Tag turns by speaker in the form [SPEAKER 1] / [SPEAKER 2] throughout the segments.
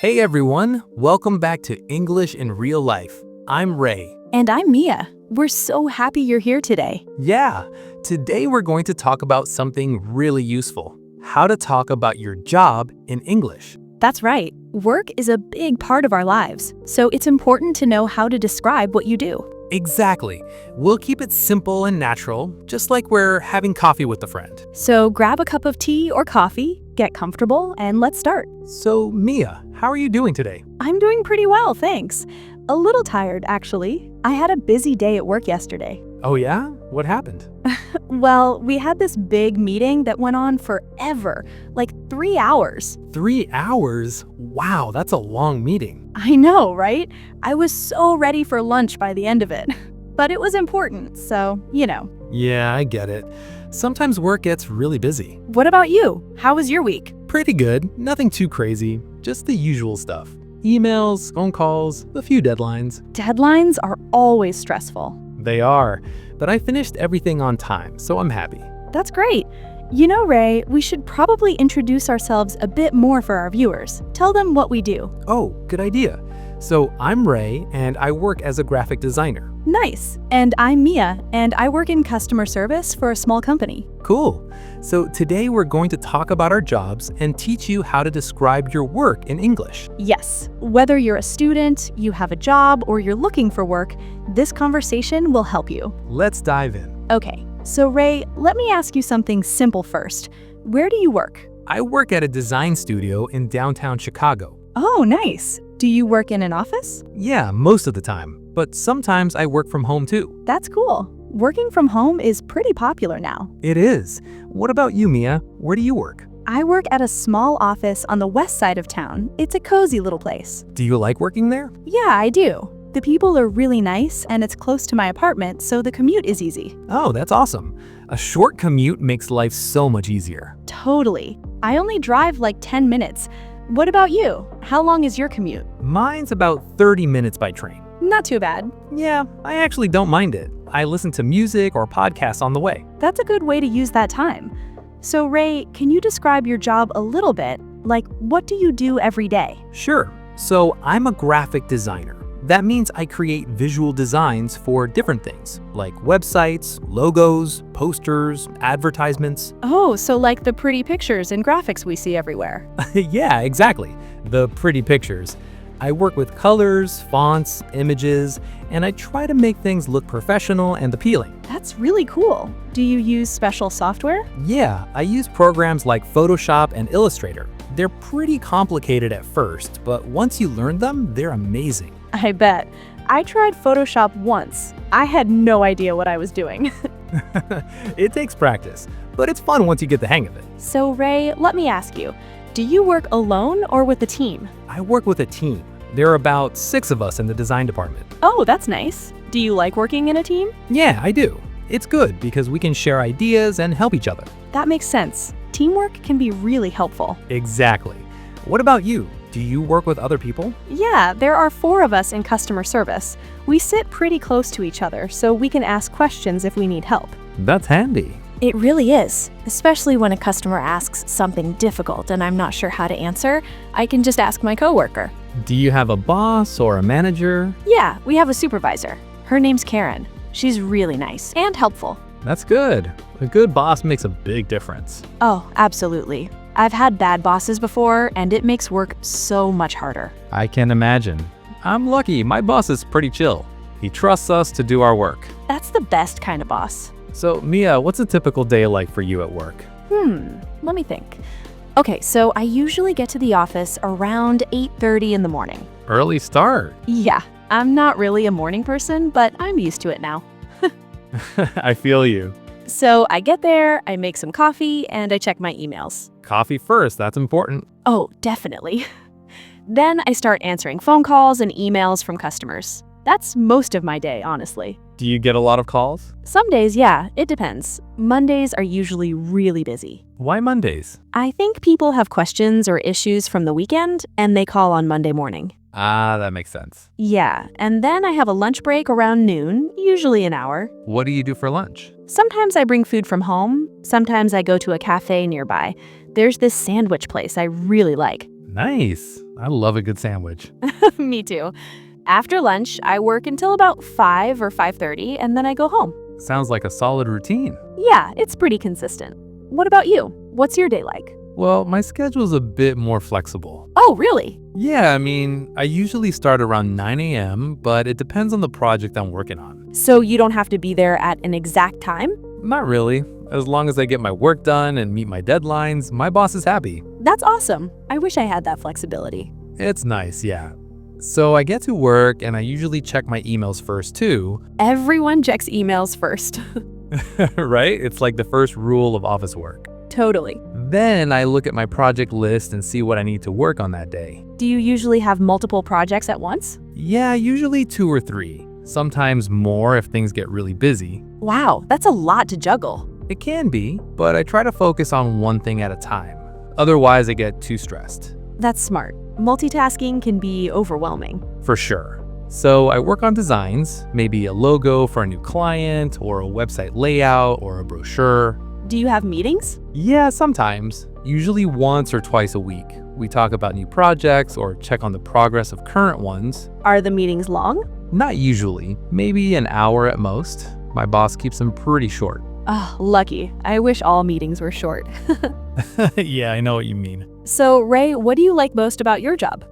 [SPEAKER 1] Hey everyone, welcome back to English in Real Life. I'm Ray.
[SPEAKER 2] And I'm Mia. We're so happy you're here today.
[SPEAKER 1] Yeah, today we're going to talk about something really useful. How to talk about your job in English.
[SPEAKER 2] That's right. Work is a big part of our lives, so it's important to know how to describe what you do.
[SPEAKER 1] Exactly. We'll keep it simple and natural, just like we're having coffee with a friend.
[SPEAKER 2] So grab a cup of tea or coffee, get comfortable, and let's start.
[SPEAKER 1] So, Mia, how are you doing today?
[SPEAKER 2] I'm doing pretty well, thanks. A little tired, actually. I had a busy day at work yesterday.
[SPEAKER 1] Oh yeah? What happened?
[SPEAKER 2] Well, we had this big meeting that went on forever, like 3 hours.
[SPEAKER 1] 3 hours? Wow, that's a long meeting.
[SPEAKER 2] I know, right? I was so ready for lunch by the end of it. But it was important, so, you know.
[SPEAKER 1] Yeah, I get it. Sometimes work gets really busy.
[SPEAKER 2] What about you? How was your week?
[SPEAKER 1] Pretty good, nothing too crazy, just the usual stuff. Emails, phone calls, a few deadlines.
[SPEAKER 2] Deadlines are always stressful.
[SPEAKER 1] They are, but I finished everything on time, so I'm happy.
[SPEAKER 2] That's great. You know, Ray, we should probably introduce ourselves a bit more for our viewers. Tell them what we do.
[SPEAKER 1] Oh, good idea. So I'm Ray, and I work as a graphic designer.
[SPEAKER 2] Nice. And I'm Mia, and I work in customer service for a small company.
[SPEAKER 1] Cool. So today we're going to talk about our jobs and teach you how to describe your work in English.
[SPEAKER 2] Yes, whether you're a student, you have a job, or you're looking for work, this conversation will help you.
[SPEAKER 1] Let's dive in.
[SPEAKER 2] Okay, so Ray, let me ask you something simple first. Where do you work?
[SPEAKER 1] I work at a design studio in downtown Chicago.
[SPEAKER 2] Oh, nice. Do you work in an office?
[SPEAKER 1] Yeah, most of the time, but sometimes I work from home too.
[SPEAKER 2] That's cool. Working from home is pretty popular now.
[SPEAKER 1] It is. What about you, Mia? Where do you work?
[SPEAKER 2] I work at a small office on the west side of town. It's a cozy little place.
[SPEAKER 1] Do you like working there?
[SPEAKER 2] Yeah, I do. The people are really nice and it's close to my apartment, so the commute is easy.
[SPEAKER 1] Oh, that's awesome. A short commute makes life so much easier.
[SPEAKER 2] Totally. I only drive like 10 minutes. What about you? How long is your commute?
[SPEAKER 1] Mine's about 30 minutes by train.
[SPEAKER 2] Not too bad.
[SPEAKER 1] Yeah, I actually don't mind it. I listen to music or podcasts on the way.
[SPEAKER 2] That's a good way to use that time. So Ray, can you describe your job a little bit? Like, what do you do every day?
[SPEAKER 1] Sure. So I'm a graphic designer. That means I create visual designs for different things, like websites, logos, posters, advertisements.
[SPEAKER 2] Oh, so like the pretty pictures and graphics we see everywhere.
[SPEAKER 1] Yeah, exactly. The pretty pictures. I work with colors, fonts, images, and I try to make things look professional and appealing.
[SPEAKER 2] That's really cool. Do you use special software?
[SPEAKER 1] Yeah, I use programs like Photoshop and Illustrator. They're pretty complicated at first, but once you learn them, they're amazing.
[SPEAKER 2] I bet. I tried Photoshop once. I had no idea what I was doing.
[SPEAKER 1] It takes practice, but it's fun once you get the hang of it.
[SPEAKER 2] So Ray, let me ask you, do you work alone or with a team?
[SPEAKER 1] I work with a team. There are about 6 of us in the design department.
[SPEAKER 2] Oh, that's nice. Do you like working in a team?
[SPEAKER 1] Yeah, I do. It's good because we can share ideas and help each other.
[SPEAKER 2] That makes sense. Teamwork can be really helpful.
[SPEAKER 1] Exactly. What about you? Do you work with other people?
[SPEAKER 2] Yeah, there are 4 of us in customer service. We sit pretty close to each other, so we can ask questions if we need help.
[SPEAKER 1] That's handy.
[SPEAKER 3] It really is, especially when a customer asks something difficult and I'm not sure how to answer. I can just ask my coworker.
[SPEAKER 1] Do you have a boss or a manager?
[SPEAKER 3] Yeah, we have a supervisor. Her name's Karen. She's really nice and helpful.
[SPEAKER 1] That's good. A good boss makes a big difference.
[SPEAKER 3] Oh, absolutely. I've had bad bosses before, and it makes work so much harder.
[SPEAKER 1] I can imagine. I'm lucky. My boss is pretty chill. He trusts us to do our work.
[SPEAKER 3] That's the best kind of boss.
[SPEAKER 1] So, Mia, what's a typical day like for you at work?
[SPEAKER 3] Let me think. Okay, so I usually get to the office around 8:30 in the morning.
[SPEAKER 1] Early start.
[SPEAKER 2] Yeah, I'm not really a morning person, but I'm used to it now.
[SPEAKER 1] I feel you.
[SPEAKER 2] So I get there, I make some coffee, and I check my emails.
[SPEAKER 1] Coffee first, that's important.
[SPEAKER 2] Oh, definitely. Then I start answering phone calls and emails from customers. That's most of my day, honestly.
[SPEAKER 1] Do you get a lot of calls?
[SPEAKER 2] Some days, yeah, it depends. Mondays are usually really busy.
[SPEAKER 1] Why Mondays?
[SPEAKER 2] I think people have questions or issues from the weekend, and they call on Monday morning.
[SPEAKER 1] Ah, that makes sense.
[SPEAKER 2] Yeah, and then I have a lunch break around noon, usually an hour.
[SPEAKER 1] What do you do for lunch?
[SPEAKER 2] Sometimes I bring food from home. Sometimes I go to a cafe nearby. There's this sandwich place I really like.
[SPEAKER 1] Nice. I love a good sandwich.
[SPEAKER 2] Me too. After lunch, I work until about 5 or 5:30, and then I go home.
[SPEAKER 1] Sounds like a solid routine.
[SPEAKER 2] Yeah, it's pretty consistent. What about you? What's your day like?
[SPEAKER 1] Well, my schedule's a bit more flexible.
[SPEAKER 2] Oh, really?
[SPEAKER 1] Yeah, I usually start around 9 a.m., but it depends on the project I'm working on.
[SPEAKER 2] So you don't have to be there at an exact time?
[SPEAKER 1] Not really. As long as I get my work done and meet my deadlines, my boss is happy.
[SPEAKER 2] That's awesome. I wish I had that flexibility.
[SPEAKER 1] It's nice, yeah. So I get to work and I usually check my emails first too.
[SPEAKER 2] Everyone checks emails first.
[SPEAKER 1] Right? It's like the first rule of office work.
[SPEAKER 2] Totally.
[SPEAKER 1] Then I look at my project list and see what I need to work on that day.
[SPEAKER 2] Do you usually have multiple projects at once?
[SPEAKER 1] Yeah, usually 2 or 3. Sometimes more if things get really busy.
[SPEAKER 2] Wow, that's a lot to juggle.
[SPEAKER 1] It can be, but I try to focus on one thing at a time. Otherwise, I get too stressed.
[SPEAKER 2] That's smart. Multitasking can be overwhelming.
[SPEAKER 1] For sure. So I work on designs, maybe a logo for a new client, or a website layout, or a brochure.
[SPEAKER 2] Do you have meetings?
[SPEAKER 1] Yeah, sometimes. Usually once or twice a week. We talk about new projects or check on the progress of current ones.
[SPEAKER 2] Are the meetings long?
[SPEAKER 1] Not usually, maybe an hour at most. My boss keeps them pretty short.
[SPEAKER 2] Ah, lucky. I wish all meetings were short.
[SPEAKER 1] Yeah, I know what you mean.
[SPEAKER 2] So, Ray, what do you like most about your job?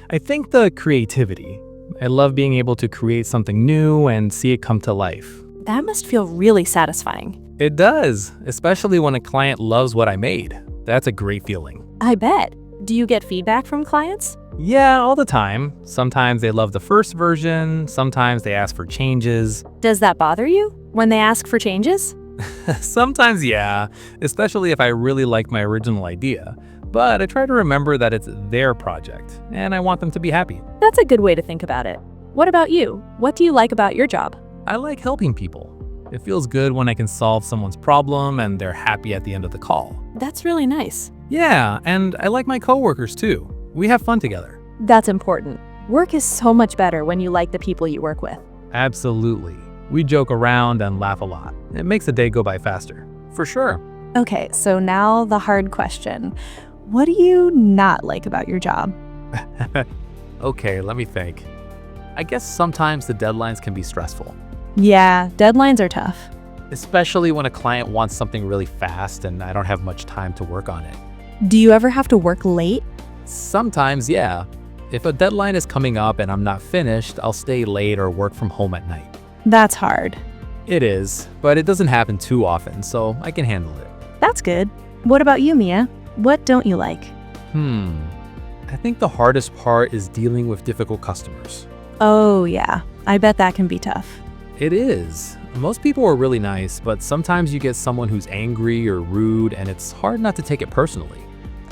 [SPEAKER 1] I think the creativity. I love being able to create something new and see it come to life.
[SPEAKER 2] That must feel really satisfying.
[SPEAKER 1] It does, especially when a client loves what I made. That's a great feeling.
[SPEAKER 2] I bet. Do you get feedback from clients?
[SPEAKER 1] Yeah, all the time. Sometimes they love the first version, sometimes they ask for changes.
[SPEAKER 2] Does that bother you when they ask for changes?
[SPEAKER 1] Sometimes, yeah, especially if I really like my original idea. But I try to remember that it's their project, and I want them to be happy.
[SPEAKER 2] That's a good way to think about it. What about you? What do you like about your job?
[SPEAKER 1] I like helping people. It feels good when I can solve someone's problem and they're happy at the end of the call.
[SPEAKER 2] That's really nice.
[SPEAKER 1] Yeah, and I like my coworkers too. We have fun together.
[SPEAKER 2] That's important. Work is so much better when you like the people you work with.
[SPEAKER 1] Absolutely. We joke around and laugh a lot. It makes the day go by faster. For sure.
[SPEAKER 3] Okay, so now the hard question. What do you not like about your job?
[SPEAKER 1] Okay, let me think. I guess sometimes the deadlines can be stressful,
[SPEAKER 3] Yeah, deadlines are tough.
[SPEAKER 1] especially when a client wants something really fast and I don't have much time to work on it.
[SPEAKER 3] Do you ever have to work late?
[SPEAKER 1] Sometimes, yeah. If a deadline is coming up and I'm not finished, I'll stay late or work from home at night.
[SPEAKER 3] That's hard.
[SPEAKER 1] It is, but it doesn't happen too often, so I can handle it.
[SPEAKER 3] That's good. What about you, Mia? What don't you like?
[SPEAKER 1] I think the hardest part is dealing with difficult customers.
[SPEAKER 3] Oh, yeah. I bet that can be tough.
[SPEAKER 1] It is. Most people are really nice, but sometimes you get someone who's angry or rude, and it's hard not to take it personally.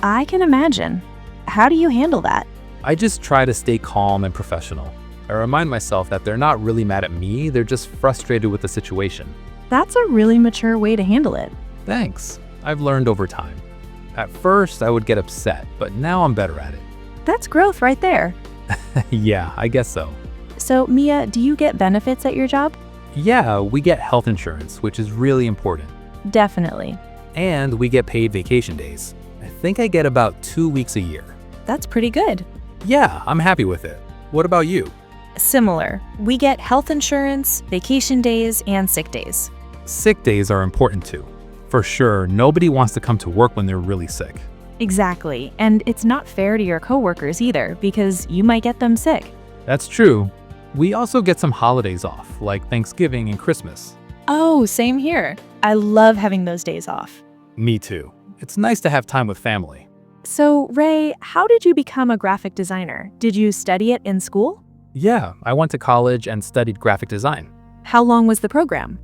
[SPEAKER 3] I can imagine. How do you handle that?
[SPEAKER 1] I just try to stay calm and professional. I remind myself that they're not really mad at me, they're just frustrated with the situation.
[SPEAKER 3] That's a really mature way to handle it.
[SPEAKER 1] Thanks. I've learned over time. At first, I would get upset, but now I'm better at it.
[SPEAKER 3] That's growth right there.
[SPEAKER 1] Yeah, I guess so.
[SPEAKER 3] So, Mia, do you get benefits at your job?
[SPEAKER 1] Yeah, we get health insurance, which is really important.
[SPEAKER 3] Definitely.
[SPEAKER 1] And we get paid vacation days. I think I get about 2 weeks a year.
[SPEAKER 3] That's pretty good.
[SPEAKER 1] Yeah, I'm happy with it. What about you?
[SPEAKER 3] Similar. We get health insurance, vacation days, and sick days.
[SPEAKER 1] Sick days are important too. For sure, nobody wants to come to work when they're really sick.
[SPEAKER 3] Exactly. And it's not fair to your coworkers either, because you might get them sick.
[SPEAKER 1] That's true. We also get some holidays off, like Thanksgiving and Christmas.
[SPEAKER 3] Oh, same here. I love having those days off.
[SPEAKER 1] Me too. It's nice to have time with family.
[SPEAKER 3] So, Ray, how did you become a graphic designer? Did you study it in school?
[SPEAKER 1] Yeah, I went to college and studied graphic design.
[SPEAKER 3] How long was the program?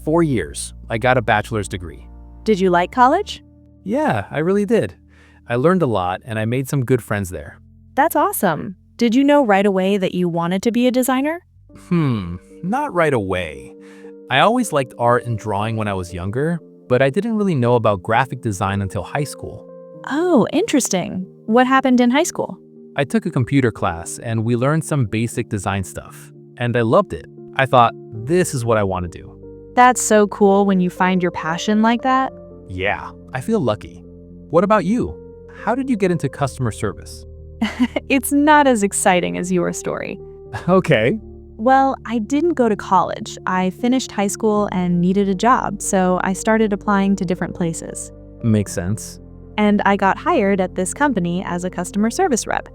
[SPEAKER 1] 4 years. I got a bachelor's degree.
[SPEAKER 3] Did you like college?
[SPEAKER 1] Yeah, I really did. I learned a lot and I made some good friends there.
[SPEAKER 3] That's awesome. Did you know right away that you wanted to be a designer?
[SPEAKER 1] Not right away. I always liked art and drawing when I was younger, but I didn't really know about graphic design until high school.
[SPEAKER 3] Oh, interesting. What happened in high school?
[SPEAKER 1] I took a computer class and we learned some basic design stuff, and I loved it. I thought, this is what I want to do.
[SPEAKER 3] That's so cool when you find your passion like that.
[SPEAKER 1] Yeah, I feel lucky. What about you? how did you get into customer service?
[SPEAKER 2] It's not as exciting as your story.
[SPEAKER 1] Okay.
[SPEAKER 2] Well, I didn't go to college. I finished high school and needed a job, so I started applying to different places.
[SPEAKER 1] Makes sense.
[SPEAKER 2] And I got hired at this company as a customer service rep.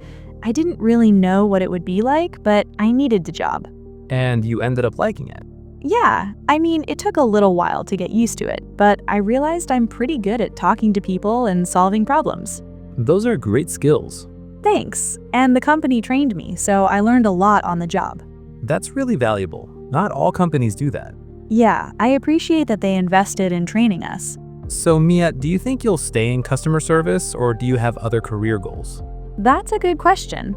[SPEAKER 2] I didn't really know what it would be like, but I needed the job.
[SPEAKER 1] And you ended up liking it.
[SPEAKER 2] Yeah, I mean, it took a little while to get used to it, but I realized I'm pretty good at talking to people and solving problems.
[SPEAKER 1] Those are great skills.
[SPEAKER 2] Thanks. And the company trained me, so I learned a lot on the job.
[SPEAKER 1] That's really valuable. Not all companies do that.
[SPEAKER 2] Yeah, I appreciate that they invested in training us.
[SPEAKER 1] So Mia, do you think you'll stay in customer service or do you have other career goals?
[SPEAKER 2] That's a good question.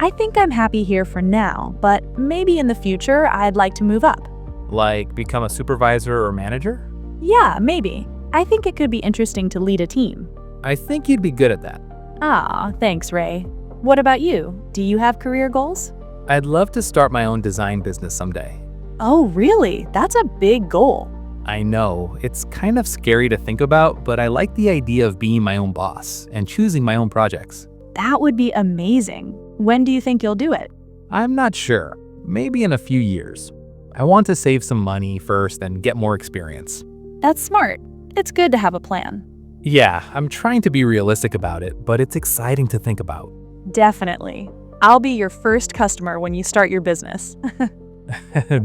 [SPEAKER 2] I think I'm happy here for now, but maybe in the future I'd like to move up.
[SPEAKER 1] Like become a supervisor or manager?
[SPEAKER 2] Yeah, maybe. I think it could be interesting to lead a team.
[SPEAKER 1] I think you'd be good at that.
[SPEAKER 2] Ah, thanks, Ray. What about you? Do you have career goals?
[SPEAKER 1] I'd love to start my own design business someday.
[SPEAKER 2] Oh, really? That's a big goal.
[SPEAKER 1] I know, it's kind of scary to think about, but I like the idea of being my own boss and choosing my own projects.
[SPEAKER 2] That would be amazing. When do you think you'll do it?
[SPEAKER 1] I'm not sure. Maybe in a few years. I want to save some money first and get more experience.
[SPEAKER 2] That's smart. It's good to have a plan.
[SPEAKER 1] Yeah, I'm trying to be realistic about it, but it's exciting to think about.
[SPEAKER 2] Definitely. I'll be your first customer when you start your business.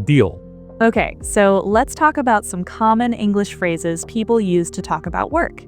[SPEAKER 1] Deal.
[SPEAKER 2] Okay, so let's talk about some common English phrases people use to talk about work.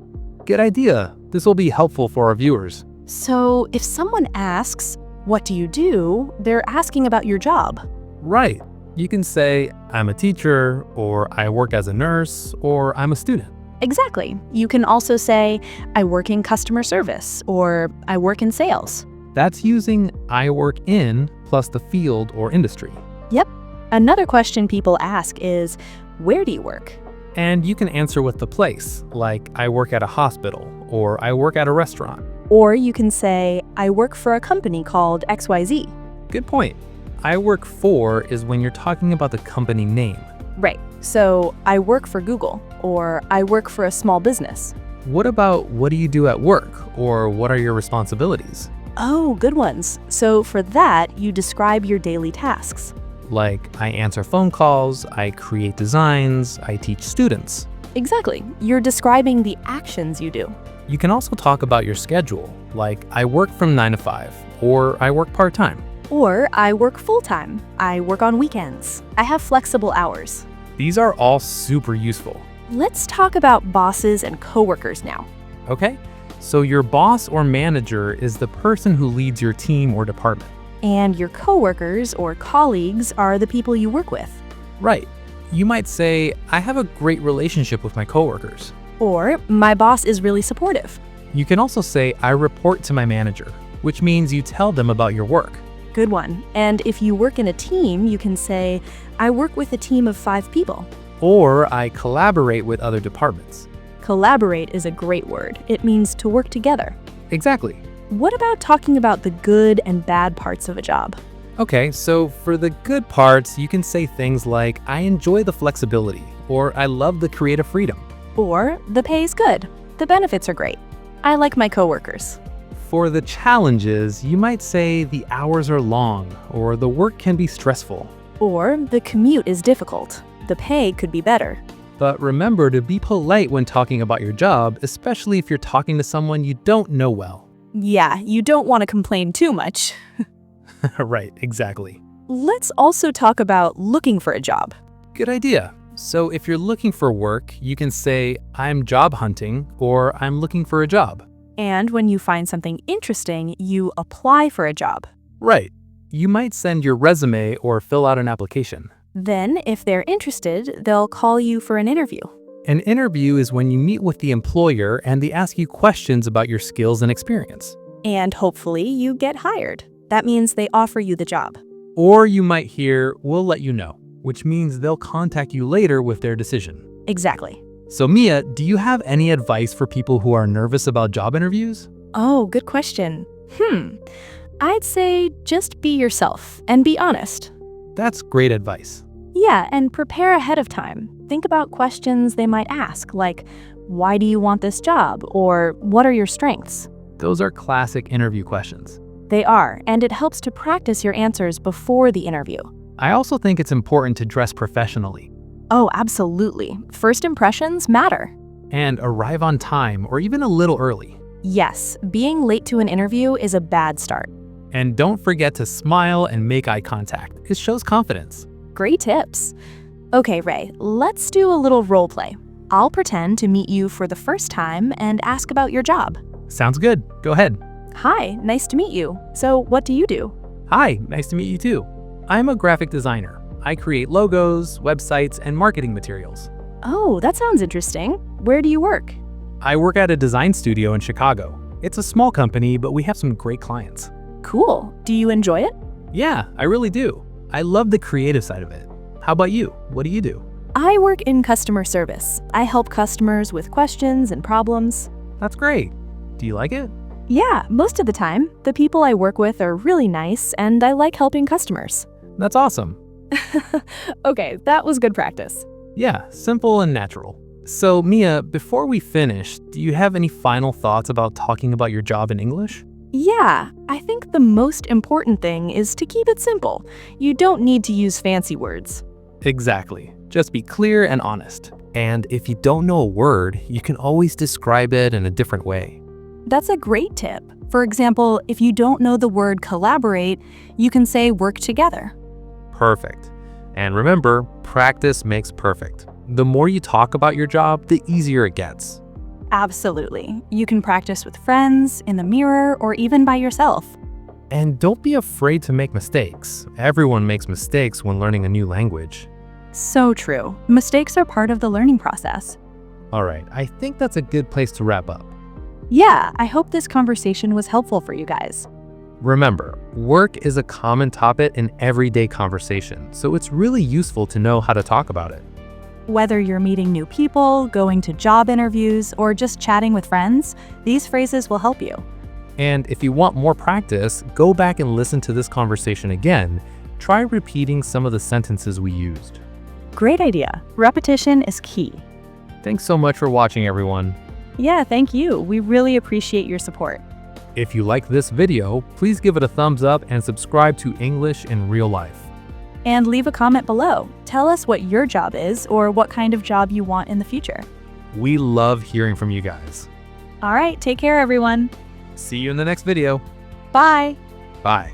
[SPEAKER 1] Good idea. This will be helpful for our viewers.
[SPEAKER 2] So if someone asks, "What do you do?" they're asking about your job.
[SPEAKER 1] Right. You can say, I'm a teacher, or I work as a nurse, or I'm a student.
[SPEAKER 2] Exactly. You can also say, "I work in customer service," or "I work in sales."
[SPEAKER 1] That's using I work in plus the field or industry.
[SPEAKER 2] Yep. Another question people ask is, "Where do you work?"
[SPEAKER 1] And you can answer with the place, like I work at a hospital, or I work at a restaurant.
[SPEAKER 2] Or you can say, "I work for a company called XYZ."
[SPEAKER 1] Good point. I work for is when you're talking about the company name.
[SPEAKER 2] Right. So, "I work for Google," or "I work for a small business."
[SPEAKER 1] What about what do you do at work, or what are your responsibilities?
[SPEAKER 2] Oh, good ones. So for that, you describe your daily tasks.
[SPEAKER 1] Like I answer phone calls, I create designs, I teach students.
[SPEAKER 2] Exactly. You're describing the actions you do.
[SPEAKER 1] You can also talk about your schedule, like I work from 9 to 5, or I work part-time.
[SPEAKER 2] Or "I work full-time." "I work on weekends." "I have flexible hours."
[SPEAKER 1] These are all super useful.
[SPEAKER 2] Let's talk about bosses and coworkers now.
[SPEAKER 1] Okay? So your boss or manager is the person who leads your team or department.
[SPEAKER 2] And your coworkers or colleagues are the people you work with.
[SPEAKER 1] Right. You might say, I have a great relationship with my coworkers.
[SPEAKER 2] Or "My boss is really supportive."
[SPEAKER 1] You can also say, I report to my manager, which means you tell them about your work.
[SPEAKER 2] Good one. And if you work in a team, you can say, "I work with a team of 5 people."
[SPEAKER 1] Or I collaborate with other departments.
[SPEAKER 2] Collaborate is a great word. It means to work together.
[SPEAKER 1] Exactly.
[SPEAKER 2] What about talking about the good and bad parts of a job?
[SPEAKER 1] Okay, so for the good parts, you can say things like, I enjoy the flexibility, or I love the creative freedom.
[SPEAKER 2] Or "The pay is good. The benefits are great. I like my coworkers."
[SPEAKER 1] For the challenges, you might say the hours are long, or the work can be stressful.
[SPEAKER 2] Or "The commute is difficult. The pay could be better."
[SPEAKER 1] But remember to be polite when talking about your job, especially if you're talking to someone you don't know well.
[SPEAKER 2] Yeah, you don't want to complain too much.
[SPEAKER 1] Right, exactly.
[SPEAKER 2] Let's also talk about looking for a job.
[SPEAKER 1] Good idea. So if you're looking for work, you can say, I'm job hunting, or I'm looking for a job.
[SPEAKER 2] And when you find something interesting, you apply for a job.
[SPEAKER 1] Right. You might send your resume or fill out an application.
[SPEAKER 2] Then, if they're interested, they'll call you for an interview.
[SPEAKER 1] An interview is when you meet with the employer and they ask you questions about your skills and experience.
[SPEAKER 2] And hopefully you get hired. That means they offer you the job.
[SPEAKER 1] Or you might hear, we'll let you know, which means they'll contact you later with their decision.
[SPEAKER 2] Exactly.
[SPEAKER 1] So Mia, do you have any advice for people who are nervous about job interviews?
[SPEAKER 2] Oh, good question. I'd say just be yourself and be honest.
[SPEAKER 1] That's great advice.
[SPEAKER 2] Yeah, and prepare ahead of time.
[SPEAKER 3] think about questions they might ask, like, why do you want this job? Or what are your strengths?
[SPEAKER 1] Those are classic interview questions.
[SPEAKER 3] They are, and it helps to practice your answers before the interview.
[SPEAKER 1] I also think it's important to dress professionally
[SPEAKER 3] Oh, absolutely. First impressions matter.
[SPEAKER 1] and arrive on time or even a little early.
[SPEAKER 3] Yes, being late to an interview is a bad start.
[SPEAKER 1] And don't forget to smile and make eye contact. It shows confidence.
[SPEAKER 3] Great tips. Okay, Ray, let's do a little role play. I'll pretend to meet you for the first time and ask about your job.
[SPEAKER 1] Sounds good. Go ahead.
[SPEAKER 3] Hi, nice to meet you. So, what do you do?
[SPEAKER 1] Hi, nice to meet you too. I'm a graphic designer. I create logos, websites, and marketing materials.
[SPEAKER 3] Oh, that sounds interesting. Where do you work?
[SPEAKER 1] I work at a design studio in Chicago. It's a small company, but we have some great clients.
[SPEAKER 3] Cool. Do you enjoy it?
[SPEAKER 1] Yeah, I really do. I love the creative side of it. How about you? What do you do?
[SPEAKER 3] I work in customer service. I help customers with questions and problems.
[SPEAKER 1] That's great. Do you like it?
[SPEAKER 3] Yeah, most of the time. The people I work with are really nice, and I like helping customers.
[SPEAKER 1] That's awesome.
[SPEAKER 3] Okay, that was good practice.
[SPEAKER 1] Yeah, simple and natural. So, Mia, before we finish, do you have any final thoughts about talking about your job in English?
[SPEAKER 3] Yeah, I think the most important thing is to keep it simple. You don't need to use fancy words.
[SPEAKER 1] Exactly. Just be clear and honest. And if you don't know a word, you can always describe it in a different way.
[SPEAKER 3] That's a great tip. For example, if you don't know the word collaborate, you can say work together.
[SPEAKER 1] Perfect. And remember, practice makes perfect. The more you talk about your job, the easier it gets.
[SPEAKER 3] Absolutely. You can practice with friends, in the mirror, or even by yourself.
[SPEAKER 1] And don't be afraid to make mistakes. Everyone makes mistakes when learning a new language.
[SPEAKER 3] So true. Mistakes are part of the learning process.
[SPEAKER 1] All right, I think that's a good place to wrap up.
[SPEAKER 3] Yeah, I hope this conversation was helpful for you guys.
[SPEAKER 1] Remember, work is a common topic in everyday conversation, so it's really useful to know how to talk about it.
[SPEAKER 3] Whether you're meeting new people, going to job interviews, or just chatting with friends, these phrases will help you.
[SPEAKER 1] And if you want more practice, go back and listen to this conversation again. Try repeating some of the sentences we used.
[SPEAKER 3] Great idea. Repetition is key.
[SPEAKER 1] Thanks so much for watching, everyone.
[SPEAKER 3] Yeah, thank you. We really appreciate your support.
[SPEAKER 1] If you like this video, please give it a thumbs up and subscribe to English in Real Life.
[SPEAKER 3] And leave a comment below. Tell us what your job is or what kind of job you want in the future.
[SPEAKER 1] We love hearing from you guys.
[SPEAKER 3] All right, take care, everyone.
[SPEAKER 1] See you in the next video.
[SPEAKER 3] Bye.
[SPEAKER 1] Bye.